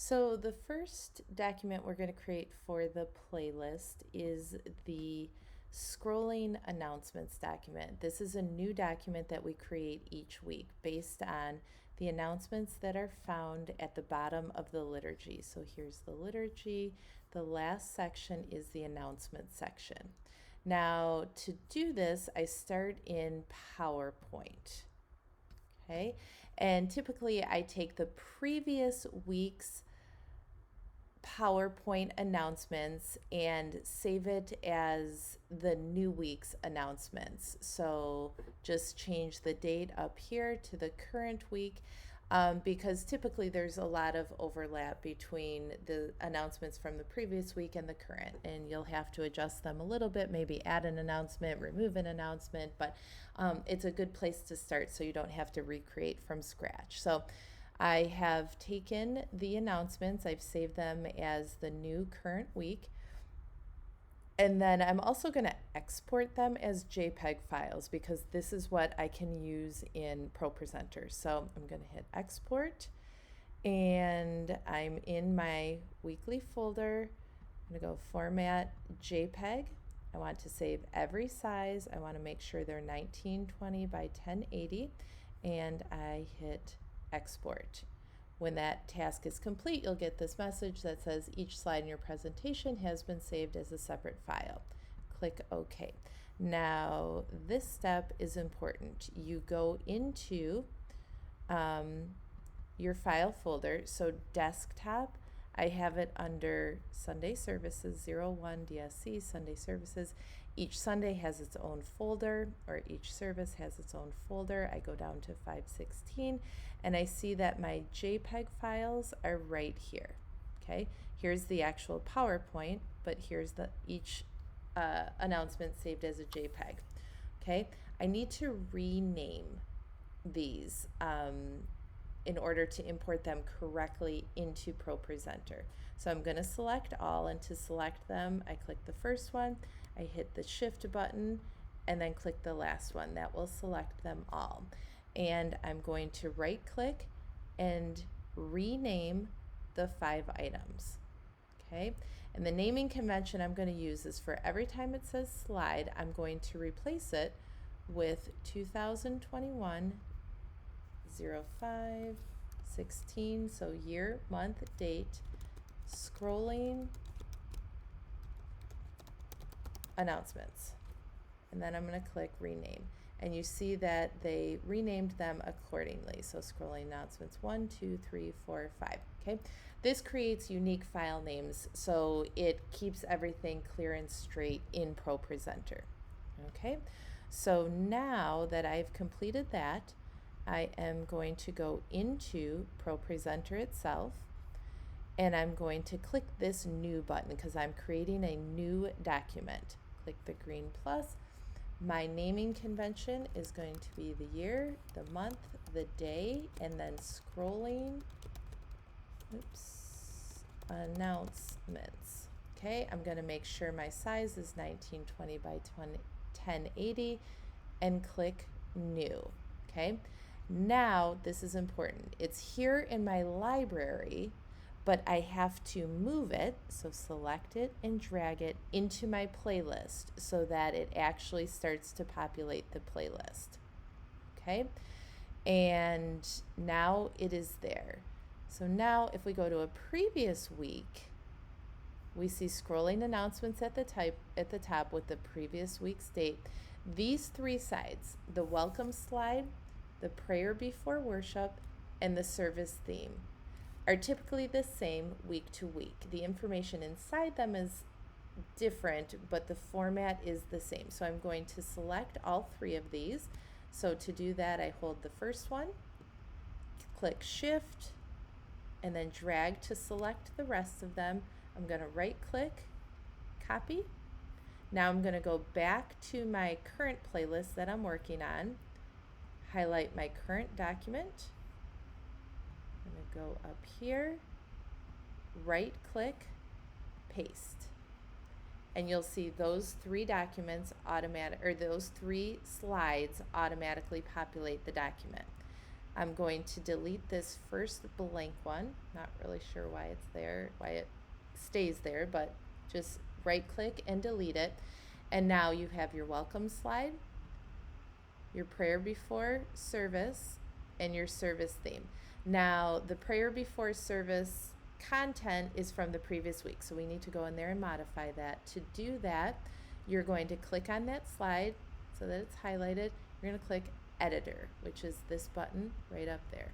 So the first document we're going to create for the playlist is the scrolling announcements document. This is a new document that we create each week based on the announcements that are found at the bottom of the liturgy. So here's the liturgy. The last section is the announcement section. Now, to do this, I start in PowerPoint. Okay, and typically I take the previous week's PowerPoint announcements and save it as the new week's announcements. So just change the date up here to the current week, because typically there's a lot of overlap between the announcements from the previous week and the current, and you'll have to adjust them a little bit, maybe add an announcement, remove an announcement, but it's a good place to start so you don't have to recreate from scratch. So I have taken the announcements, I've saved them as the new current week, and then I'm also going to export them as JPEG files because this is what I can use in ProPresenter. So I'm going to hit export, and I'm in my weekly folder. I'm going to go format JPEG. I want to save every size. I want to make sure they're 1920 by 1080, and I hit export. When that task is complete, you'll get this message that says each slide in your presentation has been saved as a separate file. Click OK. Now, this step is important. You go into your file folder. So desktop, I have it under Sunday Services 01 DSC, Sunday Services. Each Sunday has its own folder, or each service has its own folder. I go down to 516, and I see that my JPEG files are right here. Okay, here's the actual PowerPoint, but here's the each announcement saved as a JPEG. Okay, I need to rename these in order to import them correctly into ProPresenter. So I'm going to select all, and to select them, I click the first one, I hit the Shift button, and then click the last one. That will select them all. And I'm going to right click and rename the 5 items. Okay, and the naming convention I'm going to use is for every time it says slide, I'm going to replace it with 2021 05 16, so year, month, date, scrolling announcements. And then I'm going to click rename. And you see that they renamed them accordingly. So scrolling announcements 1, 2, 3, 4, 5. Okay. This creates unique file names, so it keeps everything clear and straight in ProPresenter. Okay. So now that I've completed that, I am going to go into ProPresenter itself, and I'm going to click this new button because I'm creating a new document. Click the green plus. My naming convention is going to be the year, the month, the day, and then scrolling announcements. Okay, I'm going to make sure my size is 1920 by 1080 and click new. Okay, now this is important. It's here in my library, but I have to move it, so select it and drag it into my playlist so that it actually starts to populate the playlist. Okay, and now it is there. So now if we go to a previous week, we see scrolling announcements at the top with the previous week's date. These 3 sides, the welcome slide, the prayer before worship, and the service theme, are typically the same week to week. The information inside them is different, but the format is the same. So I'm going to select all 3 of these. So to do that, I hold the first one, click Shift, and then drag to select the rest of them. I'm going to right click, copy. Now I'm going to go back to my current playlist that I'm working on, highlight my current document. I'm going to go up here, right click, paste. And you'll see those 3 documents those 3 slides automatically populate the document. I'm going to delete this first blank one. Not really sure why it's there, why it stays there, but just right click and delete it. And now you have your welcome slide, your prayer before service, and your service theme. Now, the prayer before service content is from the previous week, so we need to go in there and modify that. To do that, you're going to click on that slide so that it's highlighted. You're going to click Editor, which is this button right up there.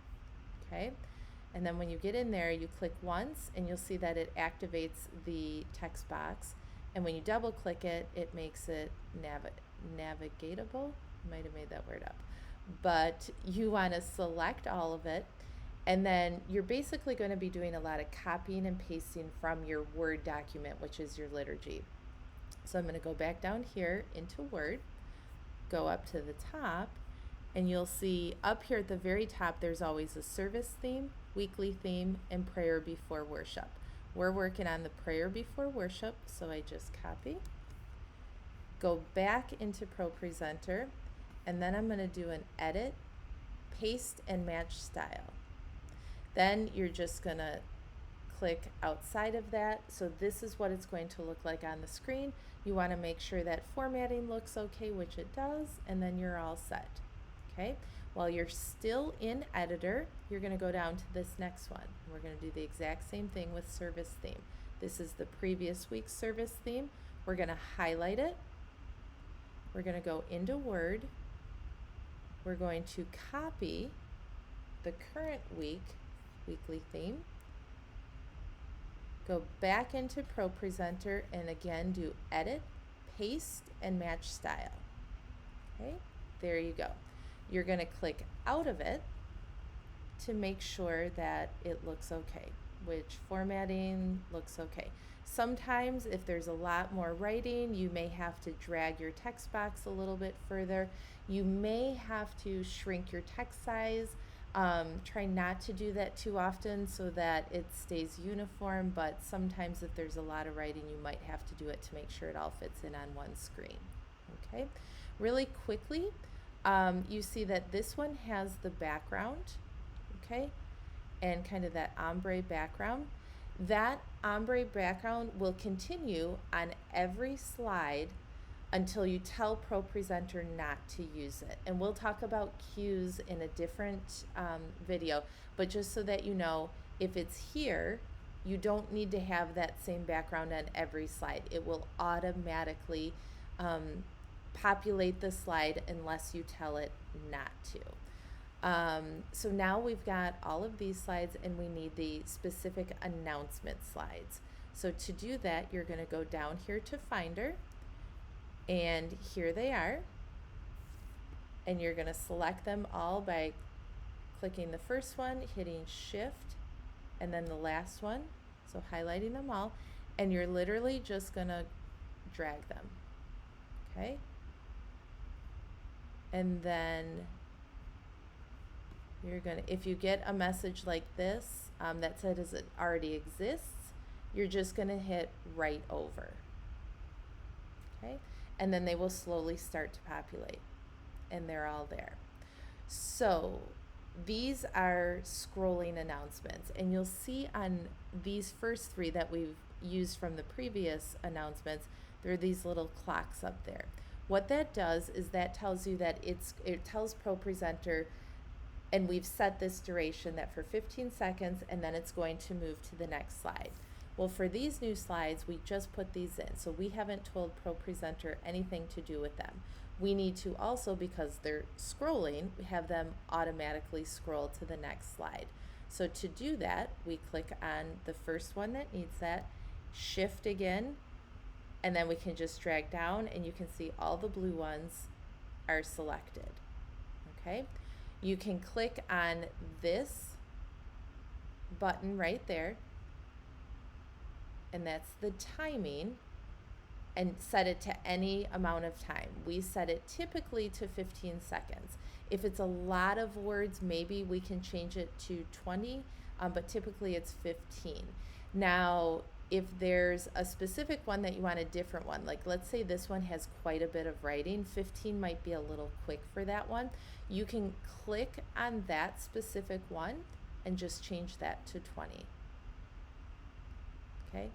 Okay? And then when you get in there, you click once and you'll see that it activates the text box. And when you double click it, it makes it navigatable. Might have made that word up. But you want to select all of it. And then you're basically going to be doing a lot of copying and pasting from your Word document, which is your liturgy. So I'm going to go back down here into Word, go up to the top, and you'll see up here at the very top there's always a service theme, weekly theme, and prayer before worship. We're working on the prayer before worship, so I just copy, go back into ProPresenter, and then I'm going to do an edit, paste, and match style. Then you're just going to click outside of that. So this is what it's going to look like on the screen. You want to make sure that formatting looks okay, which it does, and then you're all set. Okay? While you're still in Editor, you're going to go down to this next one. We're going to do the exact same thing with service theme. This is the previous week's service theme. We're going to highlight it. We're going to go into Word. We're going to copy the current weekly theme. Go back into ProPresenter and again do edit, paste, and match style. Okay, there you go. You're going to click out of it to make sure that it looks okay, which formatting looks okay. Sometimes if there's a lot more writing, you may have to drag your text box a little bit further. You may have to shrink your text size. Try not to do that too often so that it stays uniform, but sometimes if there's a lot of writing, you might have to do it to make sure it all fits in on one screen. Okay, really quickly, you see that this one has the background, okay, and kind of that ombre background. That ombre background will continue on every slide until you tell ProPresenter not to use it. And we'll talk about cues in a different video, but just so that you know, if it's here, you don't need to have that same background on every slide. It will automatically populate the slide unless you tell it not to. So now we've got all of these slides and we need the specific announcement slides. So to do that, you're going to go down here to Finder, and here they are, and you're going to select them all by clicking the first one, hitting Shift, and then the last one, so highlighting them all, and you're literally just going to drag them, okay? And then you're going to, if you get a message like this that says it already exists, you're just going to hit right over, okay? And then they will slowly start to populate, and they're all there. So these are scrolling announcements, and you'll see on these first three that we've used from the previous announcements, there are these little clocks up there. What that does is that tells you that it tells ProPresenter, and we've set this duration that for 15 seconds, and then it's going to move to the next slide. Well, for these new slides, we just put these in, so we haven't told ProPresenter anything to do with them. We need to also, because they're scrolling, have them automatically scroll to the next slide. So to do that, we click on the first one that needs that, Shift again, and then we can just drag down, and you can see all the blue ones are selected, okay? You can click on this button right there, and that's the timing, and set it to any amount of time. We set it typically to 15 seconds. If it's a lot of words, maybe we can change it to 20, but typically it's 15. Now, if there's a specific one that you want a different one, like let's say this one has quite a bit of writing, 15 might be a little quick for that one, you can click on that specific one and just change that to 20. Okay?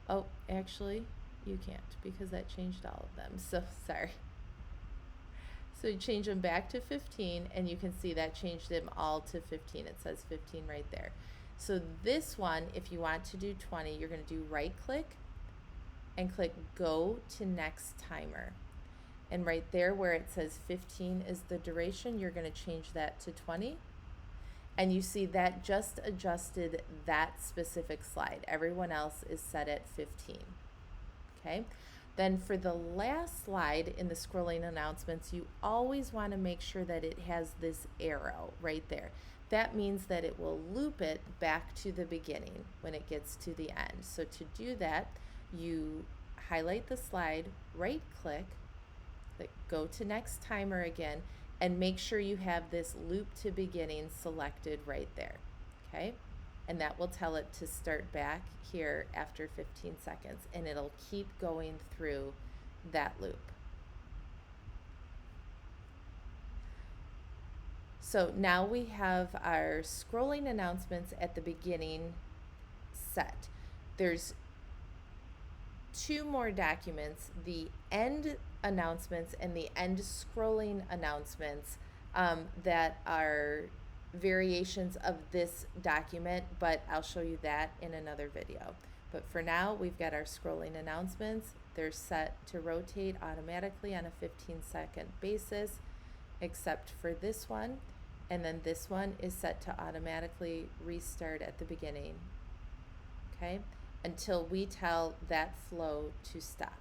Oh, actually, you can't because that changed all of them, so sorry. So you change them back to 15 and you can see that changed them all to 15. It says 15 right there. So this one, if you want to do 20, you're going to do right click and click go to next timer. And right there where it says 15 is the duration, you're going to change that to 20. And you see that just adjusted that specific slide. Everyone else is set at 15. Okay? Then for the last slide in the scrolling announcements, you always want to make sure that it has this arrow right there. That means that it will loop it back to the beginning when it gets to the end. So to do that, you highlight the slide, right click, go to next timer again, and make sure you have this loop to beginning selected right there, okay? And that will tell it to start back here after 15 seconds, and it'll keep going through that loop. So now we have our scrolling announcements at the beginning set. There's two more documents, the end announcements and the end scrolling announcements, that are variations of this document, but I'll show you that in another video. But for now, we've got our scrolling announcements. They're set to rotate automatically on a 15-second basis, except for this one. And then this one is set to automatically restart at the beginning, okay? Until we tell that flow to stop.